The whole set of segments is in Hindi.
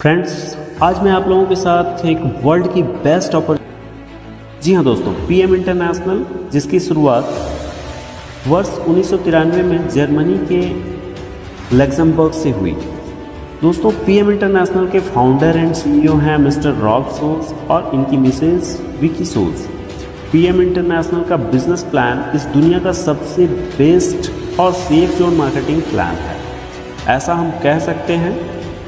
फ्रेंड्स, आज मैं आप लोगों के साथ एक वर्ल्ड की बेस्ट अपॉर्चुनिटी, जी हाँ दोस्तों, पीएम इंटरनेशनल, जिसकी शुरुआत वर्ष 1993 में जर्मनी के लक्समबर्ग से हुई। दोस्तों, पीएम इंटरनेशनल के फाउंडर एंड सीईओ हैं मिस्टर रॉब सोल्स और इनकी Mrs Vicky Sorg. PM international का बिजनेस प्लान इस दुनिया का सबसे बेस्ट और सेफ जोन मार्केटिंग प्लान है, ऐसा हम कह सकते हैं,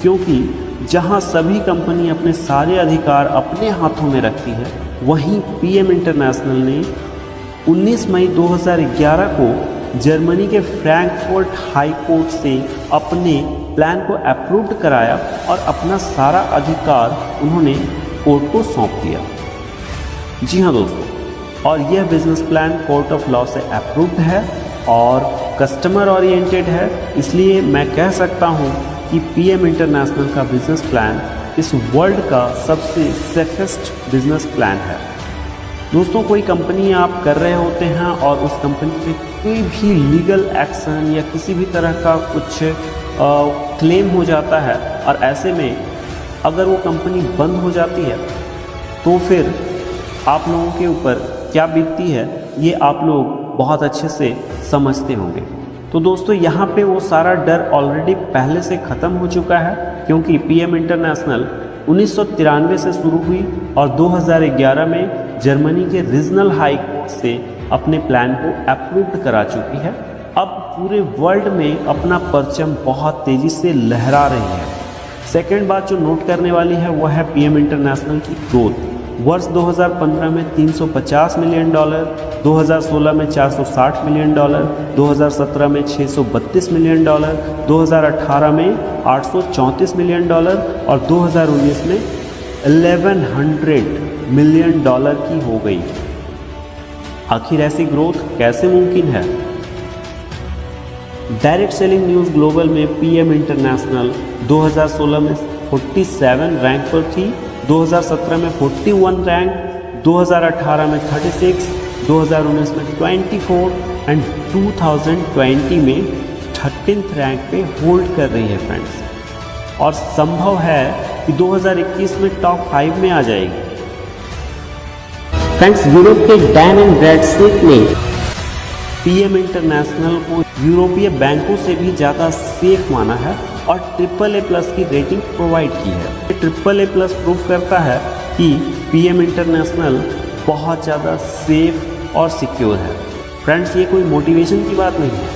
क्योंकि जहां सभी कंपनी अपने सारे अधिकार अपने हाथों में रखती है, वहीं पीएम इंटरनेशनल ने 19 मई 2011 को जर्मनी के फ्रैंकफर्ट हाई कोर्ट से अपने प्लान को अप्रूव्ड कराया और अपना सारा अधिकार उन्होंने कोर्ट को सौंप दिया। जी हाँ दोस्तों, और यह business plan court of law से अप्रूव्ड है और कस्टमर ओरिएंटेड है, इसलिए मैं कह सकता हूँ कि पीएम इंटरनेशनल का बिजनेस प्लान इस वर्ल्ड का सबसे सेफेस्ट बिजनेस प्लान है। दोस्तों, कोई कंपनी आप कर रहे होते हैं और उस कंपनी पे कोई भी लीगल एक्शन या किसी भी तरह का कुछ क्लेम हो जाता है और ऐसे में अगर वो कंपनी बंद हो जाती है तो फिर आप लोगों के ऊपर क्या बीतती है, ये आप लोग बहुत अच्छे से समझते होंगे। तो दोस्तों, यहाँ पे वो सारा डर ऑलरेडी पहले से ख़त्म हो चुका है, क्योंकि पीएम इंटरनेशनल 1993 से शुरू हुई और 2011 में जर्मनी के रीजनल हाई कोर्ट से अपने प्लान को अप्रूव्ड करा चुकी है। अब पूरे वर्ल्ड में अपना परचम बहुत तेज़ी से लहरा रही है। सेकेंड बात जो नोट करने वाली है वह है पीएम इंटरनेशनल की ग्रोथ। वर्ष 2015 में $350 मिलियन, 2016 में $460 मिलियन, 2017 में $632 मिलियन, 2018 में $834 मिलियन और 2019 में $1100 मिलियन की हो गई। आखिर ऐसी ग्रोथ कैसे मुमकिन है? डायरेक्ट सेलिंग न्यूज़ ग्लोबल में पीएम इंटरनेशनल 2016 में 47 रैंक पर थी, 2017 में 41 रैंक, 2018 में 36, 2019 में 24 एंड 2020 में 13th रैंक पे होल्ड कर रही है फ्रेंड्स, और संभव है कि 2021 में टॉप 5 में आ जाएगी। फ्रेंड्स, यूरोप के डैन एंड ब्रैडस्ट्रीट ने पीएम इंटरनेशनल को यूरोपीय बैंकों से भी ज़्यादा सेफ माना है और AAA+ की रेटिंग प्रोवाइड की है। AAA+ प्रूफ करता है कि पीएम इंटरनेशनल बहुत ज़्यादा सेफ और सिक्योर है। फ्रेंड्स, ये कोई मोटिवेशन की बात नहीं है,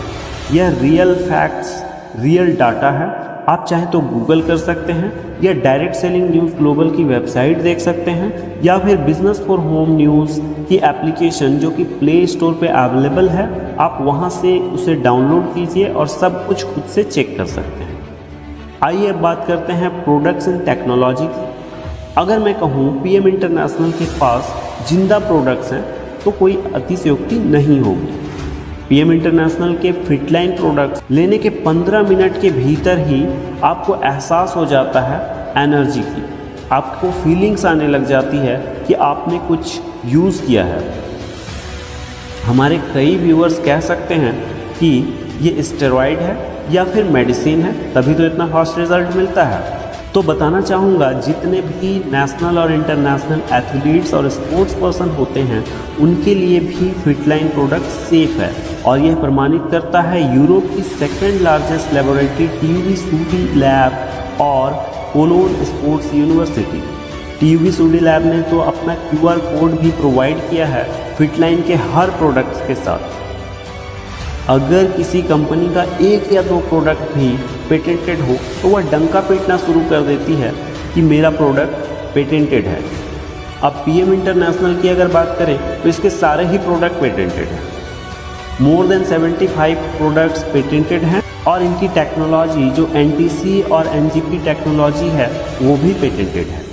यह रियल फैक्ट्स, रियल डाटा है। आप चाहे तो गूगल कर सकते हैं या डायरेक्ट सेलिंग न्यूज़ ग्लोबल की वेबसाइट देख सकते हैं या फिर बिजनेस फॉर होम न्यूज़ की एप्लीकेशन जो कि प्ले स्टोर पे अवेलेबल है, आप वहां से उसे डाउनलोड कीजिए और सब कुछ खुद से चेक कर सकते हैं। आइए अब बात करते हैं प्रोडक्ट्स एंड टेक्नोलॉजी की। अगर मैं कहूँ पीएम इंटरनेशनल के पास जिंदा प्रोडक्ट्स हैं तो कोई अतिशयोक्ति नहीं होगी। पीएम इंटरनेशनल के फिटलाइन प्रोडक्ट्स लेने के 15 मिनट के भीतर ही आपको एहसास हो जाता है एनर्जी की, आपको फीलिंग्स आने लग जाती है कि आपने कुछ यूज़ किया है। हमारे कई व्यूअर्स कह सकते हैं कि ये स्टेरॉइड है या फिर मेडिसिन है, तभी तो इतना फास्ट रिजल्ट मिलता है। तो बताना चाहूँगा, जितने भी नेशनल और इंटरनेशनल एथलीट्स और स्पोर्ट्स पर्सन होते हैं उनके लिए भी फिटलाइन प्रोडक्ट सेफ है, और यह प्रमाणित करता है यूरोप की second largest laboratory TUV SUD lab और Cologne sports university. TUV SUD lab ने तो अपना QR कोड भी प्रोवाइड किया है फिटलाइन के हर प्रोडक्ट्स के साथ। अगर किसी कंपनी का एक या दो प्रोडक्ट भी पेटेंटेड हो तो वह डंका पीटना शुरू कर देती है कि मेरा प्रोडक्ट पेटेंटेड है। अब पीएम इंटरनेशनल की अगर बात करें तो इसके सारे ही प्रोडक्ट पेटेंटेड हैं। मोर देन 75 प्रोडक्ट्स पेटेंटेड हैं और इनकी टेक्नोलॉजी जो NTC और NGP टेक्नोलॉजी है वो भी पेटेंटेड है।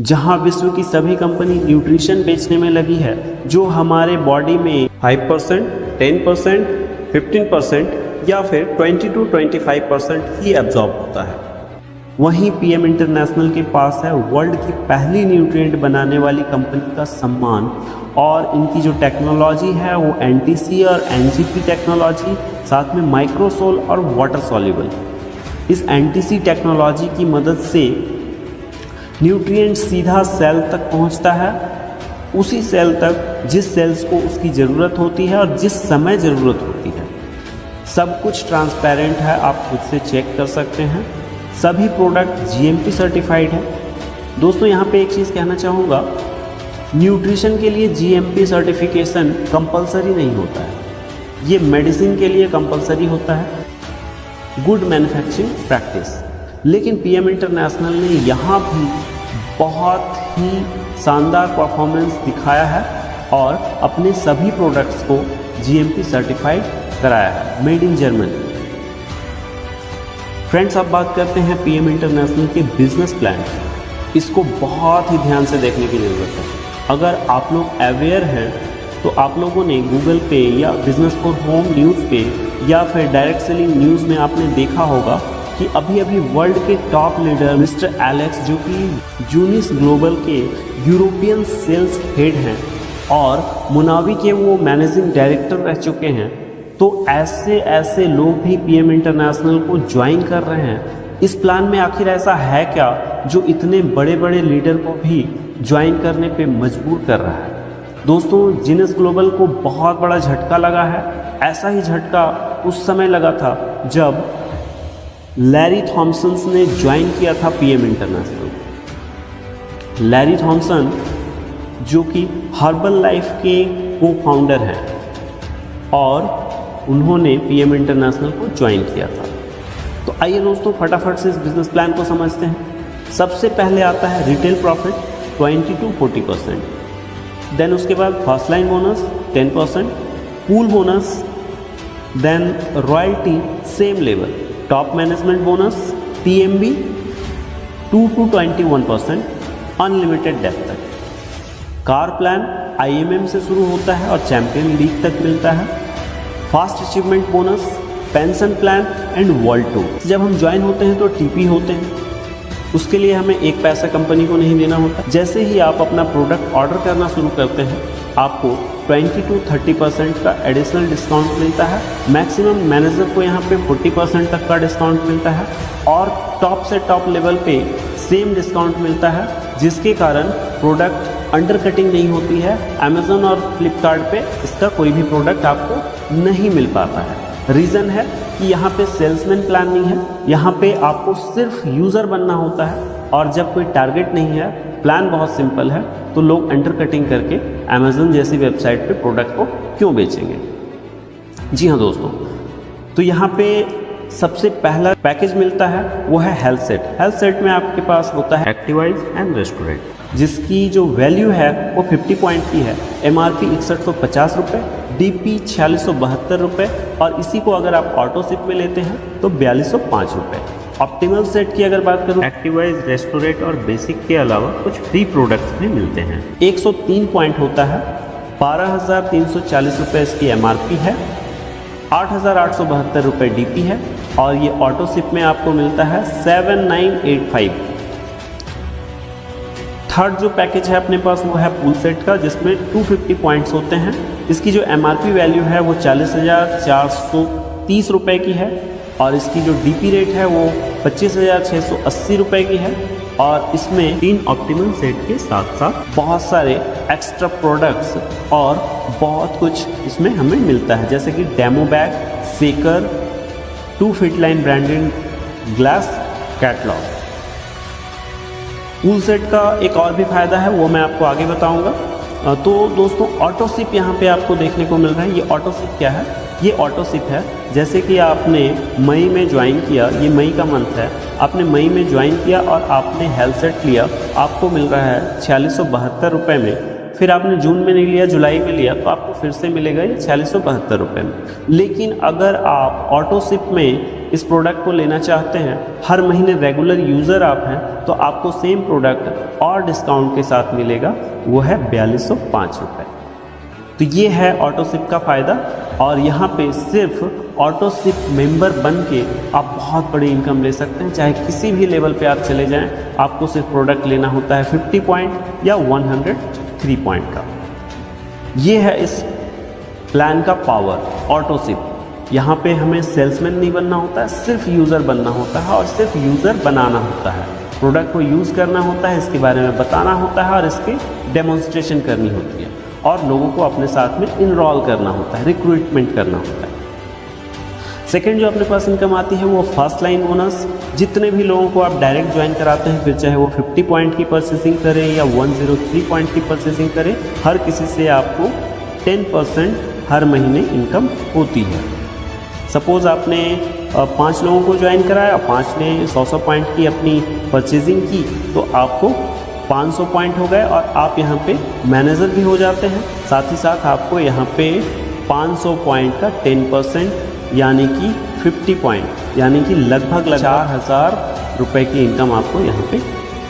जहां विश्व की सभी कंपनी न्यूट्रिशन बेचने में लगी है जो हमारे बॉडी में 5%, 10%, 15% या फिर 20 to 25% ही एब्जॉर्ब होता है, वहीं पीएम इंटरनेशनल के पास है वर्ल्ड की पहली न्यूट्रिएंट बनाने वाली कंपनी का सम्मान, और इनकी जो टेक्नोलॉजी है वो NTC और NGP टेक्नोलॉजी, साथ में माइक्रोसोल और वाटर सॉल्युबल। इस एंटीसी टेक्नोलॉजी की मदद से न्यूट्रिएंट सीधा सेल तक पहुंचता है, उसी सेल तक जिस सेल्स को उसकी ज़रूरत होती है और जिस समय ज़रूरत होती है। सब कुछ ट्रांसपेरेंट है, आप खुद से चेक कर सकते हैं। सभी प्रोडक्ट जीएमपी सर्टिफाइड है। दोस्तों यहाँ पे एक चीज़ कहना चाहूँगा, न्यूट्रिशन के लिए जीएमपी सर्टिफिकेशन कंपलसरी नहीं होता है, ये मेडिसिन के लिए कंपलसरी होता है, गुड मैन्युफैक्चरिंग प्रैक्टिस। लेकिन पीएम इंटरनेशनल ने यहाँ भी बहुत ही शानदार परफॉर्मेंस दिखाया है और अपने सभी प्रोडक्ट्स को जीएमपी सर्टिफाइड कराया है, मेड इन जर्मनी। फ्रेंड्स, अब बात करते हैं पीएम इंटरनेशनल के बिजनेस प्लान। इसको बहुत ही ध्यान से देखने की ज़रूरत है। अगर आप लोग अवेयर हैं तो आप लोगों ने गूगल पे या बिजनेस फॉर होम न्यूज़ पे या फिर डायरेक्ट सेलिंग न्यूज़ में आपने देखा होगा कि अभी अभी वर्ल्ड के टॉप लीडर मिस्टर एलेक्स, जो कि जूनिस ग्लोबल के यूरोपियन सेल्स हेड हैं और मुनावी के वो मैनेजिंग डायरेक्टर रह चुके हैं, तो ऐसे लोग भी पीएम इंटरनेशनल को ज्वाइन कर रहे हैं। इस प्लान में आखिर ऐसा है क्या जो इतने बड़े बड़े लीडर को भी ज्वाइन करने पे मजबूर कर रहा है? दोस्तों, जीनस ग्लोबल को बहुत बड़ा झटका लगा है। ऐसा ही झटका उस समय लगा था जब लैरी थॉमसन ने ज्वाइन किया था पीएम इंटरनेशनल। लैरी थॉमसन जो कि हर्बल लाइफ के को फाउंडर हैं और उन्होंने पीएम इंटरनेशनल को ज्वाइन किया था। तो आइए दोस्तों फटाफट से इस बिजनेस प्लान को समझते हैं। सबसे पहले आता है रिटेल प्रॉफिट 20 to 40%, देन उसके बाद first line bonus 10%, pool bonus, then royalty same level, top management bonus PMB 2 to 21%, unlimited depth तक। कार प्लान आईएमएम से शुरू होता है और चैंपियन लीग तक मिलता है। Fast achievement bonus, pension plan and world tour. जब हम ज्वाइन होते हैं तो टीपी होते हैं, उसके लिए हमें एक पैसा कंपनी को नहीं देना होता। जैसे ही आप अपना प्रोडक्ट ऑर्डर करना शुरू करते हैं आपको 20 to 30% का एडिशनल डिस्काउंट मिलता है। मैक्सिमम मैनेजर को यहाँ पे 40% तक का डिस्काउंट मिलता है और टॉप से टॉप लेवल पे सेम डिस्काउंट मिलता है, जिसके कारण प्रोडक्ट अंडर कटिंग नहीं होती है। अमेज़न और फ्लिपकार्ट पे इसका कोई भी प्रोडक्ट आपको नहीं मिल पाता है। रीज़न है कि यहाँ पे सेल्समैन प्लान नहीं है, यहाँ पे आपको सिर्फ यूज़र बनना होता है और जब कोई टारगेट नहीं है, प्लान बहुत सिंपल है, तो लोग अंडर कटिंग करके अमेज़न जैसी वेबसाइट पे प्रोडक्ट को क्यों बेचेंगे। जी हाँ दोस्तों, तो यहाँ पे सबसे पहला पैकेज मिलता है वो है हेल्थ सेट। हेल्थ सेट में आपके पास होता है एक्टिवाइज एंड रेस्टोरेंट, जिसकी जो वैल्यू है वो 50 पॉइंट की है। एमआरपी 6150 रुपये, डीपी 4672 रुपये और इसी को अगर आप ऑटो सिप में लेते हैं तो 4205 रुपये। ऑप्टिमल सेट की अगर बात करूँ, एक्टिवाइज, रेस्टोरेंट और बेसिक के अलावा कुछ फ्री प्रोडक्ट्स भी मिलते हैं। 103 पॉइंट होता है, 12340 रुपये इसकी एमआरपी है, 8872 रुपये डीपी है और ये ऑटो सिप में आपको मिलता है 7985। थर्ड जो पैकेज है अपने पास वो है पूल सेट का, जिसमें 250 पॉइंट्स होते हैं। इसकी जो एमआरपी वैल्यू है वो 40,430 रुपये की है और इसकी जो डीपी रेट है वो 25,680 रुपये की है और इसमें 3 ऑप्टिमल सेट के साथ साथ बहुत सारे एक्स्ट्रा प्रोडक्ट्स और बहुत कुछ इसमें हमें मिलता है, जैसे कि demo bag, shaker, 2 FitLine branded glass catalogue. पूल सेट का एक और भी फ़ायदा है, वो मैं आपको आगे बताऊंगा। तो दोस्तों ऑटो सिप यहाँ पे आपको देखने को मिल रहा है। ये ऑटो सिप क्या है? ये ऑटो सिप है, जैसे कि आपने मई में ज्वाइन किया, ये मई का मंथ है, आपने मई में ज्वाइन किया और आपने हेल्थ सेट लिया, आपको मिल रहा है 4672 रुपये में। फिर आपने जून में नहीं लिया, जुलाई में लिया, तो आपको फिर से मिलेगा ये 4672 रुपये में। लेकिन अगर आप ऑटो सिप में इस प्रोडक्ट को लेना चाहते हैं, हर महीने रेगुलर यूज़र आप हैं, तो आपको सेम प्रोडक्ट और डिस्काउंट के साथ मिलेगा, वो है 4205 रुपये। तो ये है ऑटो सिप का फ़ायदा और यहाँ पे सिर्फ ऑटो सिप मेंबर बन के आप बहुत बड़ी इनकम ले सकते हैं। चाहे किसी भी लेवल पे आप चले जाएं, आपको सिर्फ प्रोडक्ट लेना होता है 50 पॉइंट या 103 पॉइंट का। ये है इस प्लान का पावर, ऑटो सिप। यहाँ पे हमें सेल्समैन नहीं बनना होता है, सिर्फ यूज़र बनना होता है और सिर्फ यूज़र बनाना होता है। प्रोडक्ट को यूज़ करना होता है, इसके बारे में बताना होता है और इसकी डेमोन्स्ट्रेशन करनी होती है और लोगों को अपने साथ में इनरोल करना होता है, रिक्रूटमेंट करना होता है। सेकेंड जो अपने पास इनकम आती है वो फर्स्ट लाइन बोनस। जितने भी लोगों को आप डायरेक्ट ज्वाइन कराते हैं, फिर चाहे वो 50 पॉइंट की परचेसिंग करें या 103 पॉइंट की परचेसिंग करें, हर किसी से आपको 10% हर महीने इनकम होती है। सपोज़ आपने 5 लोगों को ज्वाइन कराया, 5 ने 100 पॉइंट की अपनी परचेजिंग की, तो आपको 500 पॉइंट हो गए और आप यहाँ पे मैनेजर भी हो जाते हैं। साथ ही साथ आपको यहाँ पे 500 पॉइंट का 10% यानी कि 50 पॉइंट यानी कि लगभग 4,000 रुपये की इनकम आपको यहाँ पे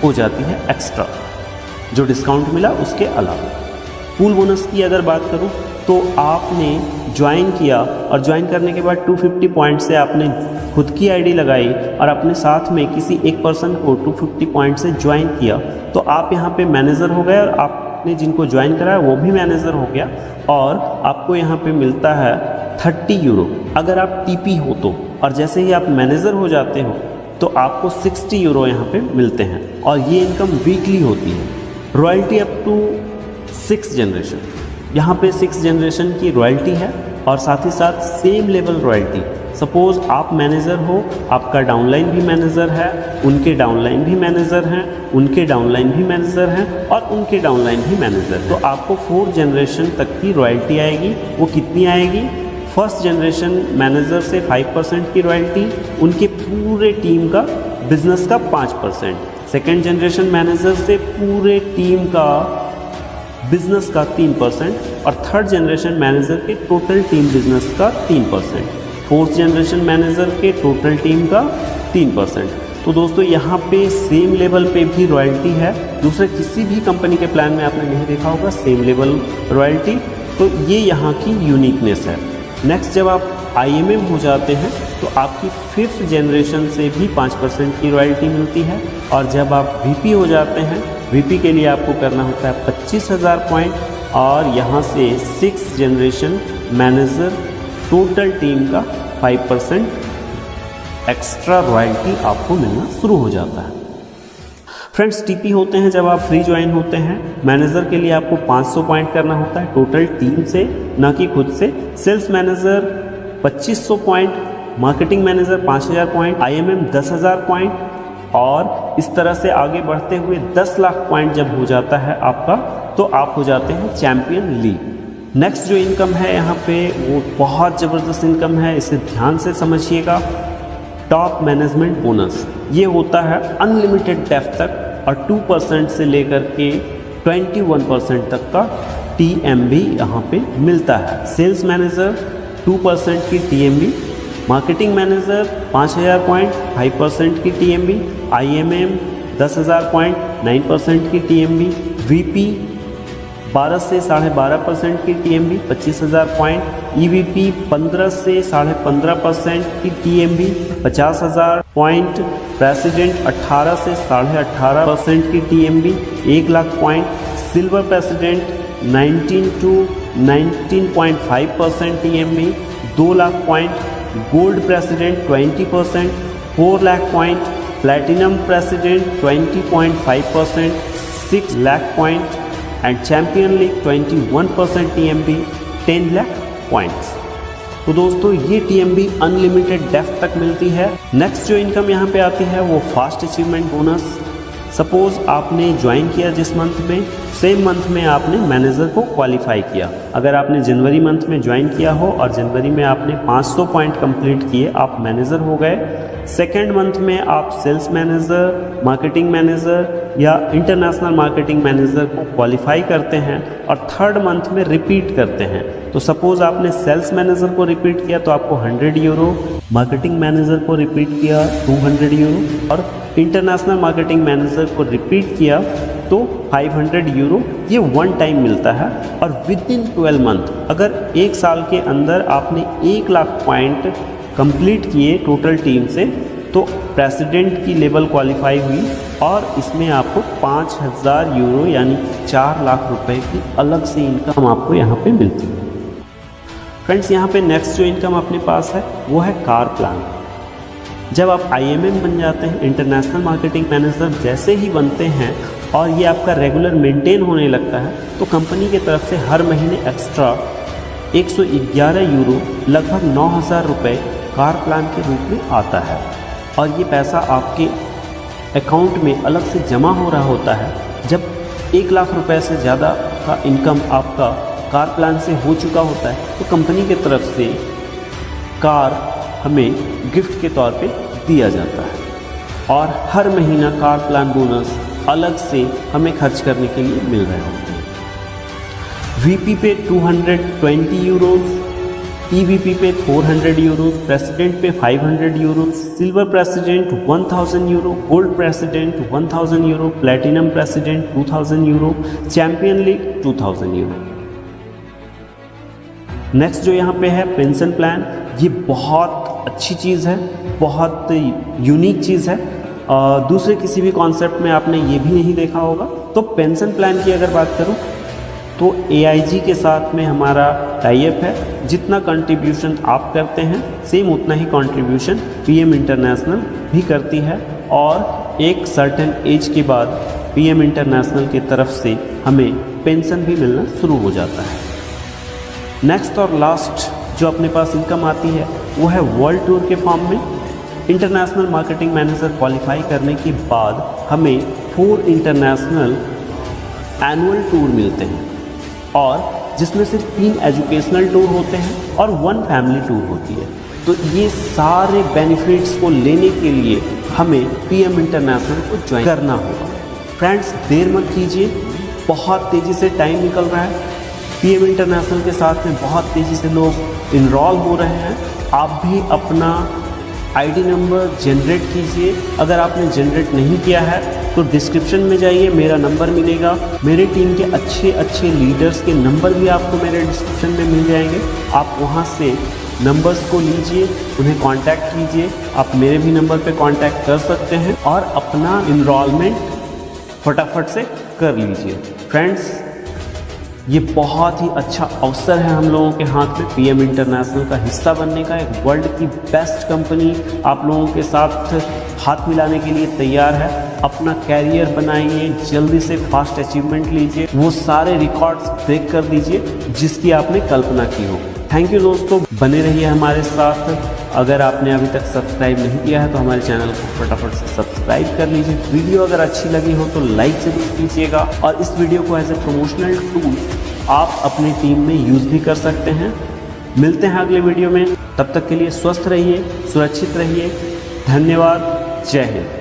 हो जाती है एक्स्ट्रा, जो डिस्काउंट मिला उसके अलावा। पूल बोनस की अगर बात करूँ तो आपने ज्वाइन किया और ज्वाइन करने के बाद 250 पॉइंट से आपने खुद की आईडी लगाई और अपने साथ में किसी एक पर्सन को 250 पॉइंट से ज्वाइन किया, तो आप यहाँ पे मैनेजर हो गए और आपने जिनको ज्वाइन कराया वो भी मैनेजर हो गया और आपको यहाँ पे मिलता है 30 यूरो अगर आप टीपी हो तो। और जैसे ही आप मैनेजर हो जाते हो तो आपको 60 यूरो यहाँ पे मिलते हैं और ये इनकम वीकली होती है। रॉयल्टी अप टू 6 जनरेशन, यहाँ पे 6 जनरेशन की रॉयल्टी है और साथ ही साथ सेम लेवल रॉयल्टी। सपोज़ आप मैनेजर हो, आपका डाउनलाइन भी मैनेजर है, उनके डाउनलाइन भी मैनेजर हैं, उनके डाउनलाइन भी मैनेजर हैं और उनके डाउनलाइन भी मैनेजर हैं, तो आपको 4 जनरेशन तक की रॉयल्टी आएगी। वो कितनी आएगी? फर्स्ट जनरेशन मैनेजर से 5% की रॉयल्टी, उनके पूरे टीम का बिजनेस का 5%, सेकेंड जनरेशन मैनेजर से पूरे टीम का बिजनेस का 3% और थर्ड जनरेशन मैनेजर के टोटल टीम बिजनेस का 3%, फोर्थ जनरेशन मैनेजर के टोटल टीम का 3%। तो दोस्तों यहाँ पे सेम लेवल पे भी रॉयल्टी है, दूसरे किसी भी कंपनी के प्लान में आपने नहीं देखा होगा सेम लेवल रॉयल्टी। तो ये यहाँ की यूनिकनेस है। नेक्स्ट जब आप IMM हो जाते हैं तो आपकी 5th जनरेशन से भी 5% की रॉयल्टी मिलती है और जब आप VP हो जाते हैं, VP के लिए आपको करना होता है 25,000 पॉइंट और यहाँ से 6th generation manager total team का 5% एक्स्ट्रा रॉयल्टी आपको मिलना शुरू हो जाता है। फ्रेंड्स, TP होते हैं जब आप फ्री ज्वाइन होते हैं। मैनेजर के लिए आपको 500 पॉइंट करना होता है टोटल टीम से, ना कि खुद से। Sales manager 2500 point, marketing manager 5000 point, IMM 10,000 point और इस तरह से आगे बढ़ते हुए 10 लाख पॉइंट जब हो जाता है आपका, तो आप हो जाते हैं चैम्पियन लीग। नेक्स्ट जो इनकम है यहाँ पे वो बहुत ज़बरदस्त इनकम है, इसे ध्यान से समझिएगा। टॉप मैनेजमेंट बोनस, ये होता है अनलिमिटेड डेप्थ तक और 2% से लेकर के 21% तक का TMB यहाँ पे मिलता है। सेल्स मैनेजर 2% की TMB, मार्केटिंग मैनेजर 5,000 पॉइंट 5% की TMB, IMM 10,000 पॉइंट 9% की TMB, VP 12 से 12.5% की TMB 25,000 पॉइंट, EVP 15 से 15.5% की TMB 50,000 पॉइंट, प्रेसिडेंट 18 से 18.5% की TMB 1 lakh point, silver president 19 to 19.5% TMB 2 lakh point, gold president 20%, 4 lakh point, platinum president 20.5%, 6 lakh point and champion league 21% TMB 10 lakh points. तो दोस्तों ये TMB अनलिमिटेड डेप्थ तक मिलती है। नेक्स्ट जो इनकम यहाँ पे आती है वो फास्ट अचीवमेंट बोनस। सपोज आपने ज्वाइन किया जिस मंथ में, सेम मंथ में आपने मैनेजर को क्वालिफाई किया। अगर आपने जनवरी मंथ में ज्वाइन किया हो और जनवरी में आपने 500 पॉइंट कंप्लीट किए, आप मैनेजर हो गए। सेकेंड मंथ में आप सेल्स मैनेजर, मार्केटिंग मैनेजर या इंटरनेशनल मार्केटिंग मैनेजर को क्वालिफाई करते हैं और थर्ड मंथ में रिपीट करते हैं। तो सपोज़ आपने सेल्स मैनेजर को रिपीट किया तो आपको 100 यूरो, मार्केटिंग मैनेजर को रिपीट किया 200 यूरो और इंटरनेशनल मार्केटिंग मैनेजर को रिपीट किया तो 500 यूरो। ये वन टाइम मिलता है और विद इन 12 मंथ, अगर एक साल के अंदर आपने 1 लाख पॉइंट कंप्लीट किए टोटल टीम से, तो प्रेसिडेंट की लेवल क्वालिफाई हुई और इसमें आपको 5,000 यूरो यानी 4 लाख रुपए की अलग से इनकम आपको यहाँ पे मिलती है। फ्रेंड्स यहाँ पे नेक्स्ट जो इनकम अपने पास है वो है कार प्लान। जब आप IMM बन जाते हैं, इंटरनेशनल मार्केटिंग मैनेजर जैसे ही बनते हैं और ये आपका रेगुलर मेंटेन होने लगता है, तो कंपनी की तरफ से हर महीने एक्स्ट्रा 111 यूरो लगभग 9,000 रुपये कार प्लान के रूप में आता है। और ये पैसा आपके अकाउंट में अलग से जमा हो रहा होता है। जब 1 लाख रुपए से ज़्यादा का इनकम आपका कार प्लान से हो चुका होता है, तो कंपनी की तरफ से कार हमें गिफ्ट के तौर पे दिया जाता है और हर महीना कार प्लान बोनस अलग से हमें खर्च करने के लिए मिल रहे होते हैं। VP पे 220 यूरोज़, EVP पे 400 यूरोज़, प्रेसिडेंट पे 500 euros, silver president 1000 euro, gold president 1000 euro, platinum president 2000 euro, champion league 2000 euro. Next जो यहाँ पे है पेंशन प्लान, ये बहुत अच्छी चीज़ है, बहुत यूनिक चीज़ है। दूसरे किसी भी कॉन्सेप्ट में आपने ये भी नहीं देखा होगा। तो पेंशन प्लान की अगर बात करूँ तो AIG के साथ में हमारा टाई अप है। जितना कंट्रीब्यूशन आप करते हैं सेम उतना ही कंट्रीब्यूशन PM इंटरनेशनल भी करती है और एक सर्टेन एज के बाद PM इंटरनेशनल की तरफ से हमें पेंशन भी मिलना शुरू हो जाता है। नेक्स्ट और लास्ट जो अपने पास इनकम आती है वो है वर्ल्ड टूर के फॉर्म में। इंटरनेशनल मार्केटिंग मैनेजर क्वालिफाई करने के बाद हमें 4 इंटरनेशनल एनुअल टूर मिलते हैं और जिसमें से 3 एजुकेशनल टूर होते हैं और 1 फैमिली टूर होती है। तो ये सारे बेनिफिट्स को लेने के लिए हमें PM इंटरनेशनल को ज्वाइन करना होगा। फ्रेंड्स देर मत कीजिए, बहुत तेज़ी से टाइम निकल रहा है। PM इंटरनेशनल के साथ में बहुत तेज़ी से लोग इनरोल हो रहे हैं। आप भी अपना ID नंबर जनरेट कीजिए। अगर आपने जनरेट नहीं किया है तो डिस्क्रिप्शन में जाइए, मेरा नंबर मिलेगा। मेरे टीम के अच्छे अच्छे लीडर्स के नंबर भी आपको मेरे डिस्क्रिप्शन में मिल जाएंगे। आप वहां से नंबर्स को लीजिए, उन्हें कांटेक्ट कीजिए। आप मेरे भी नंबर पे कांटेक्ट कर सकते हैं और अपना इनरोलमेंट फटाफट से कर लीजिए। फ्रेंड्स ये बहुत ही अच्छा अवसर है हम लोगों के हाथ में PM इंटरनेशनल का हिस्सा बनने का। एक वर्ल्ड की बेस्ट कंपनी आप लोगों के साथ हाथ मिलाने के लिए तैयार है। अपना कैरियर बनाइए, जल्दी से फास्ट अचीवमेंट लीजिए, वो सारे रिकॉर्ड्स ब्रेक कर दीजिए जिसकी आपने कल्पना की हो। थैंक यू दोस्तों, बने रहिए हमारे साथ। अगर आपने अभी तक सब्सक्राइब नहीं किया है तो हमारे चैनल को फटाफट से सब्सक्राइब कर लीजिए। वीडियो अगर अच्छी लगी हो तो लाइक जरूर कीजिएगा और इस वीडियो को एज ए प्रमोशनल टूल आप अपनी टीम में यूज़ भी कर सकते हैं। मिलते हैं अगले वीडियो में, तब तक के लिए स्वस्थ रहिए, सुरक्षित रहिए। धन्यवाद, जय हिंद।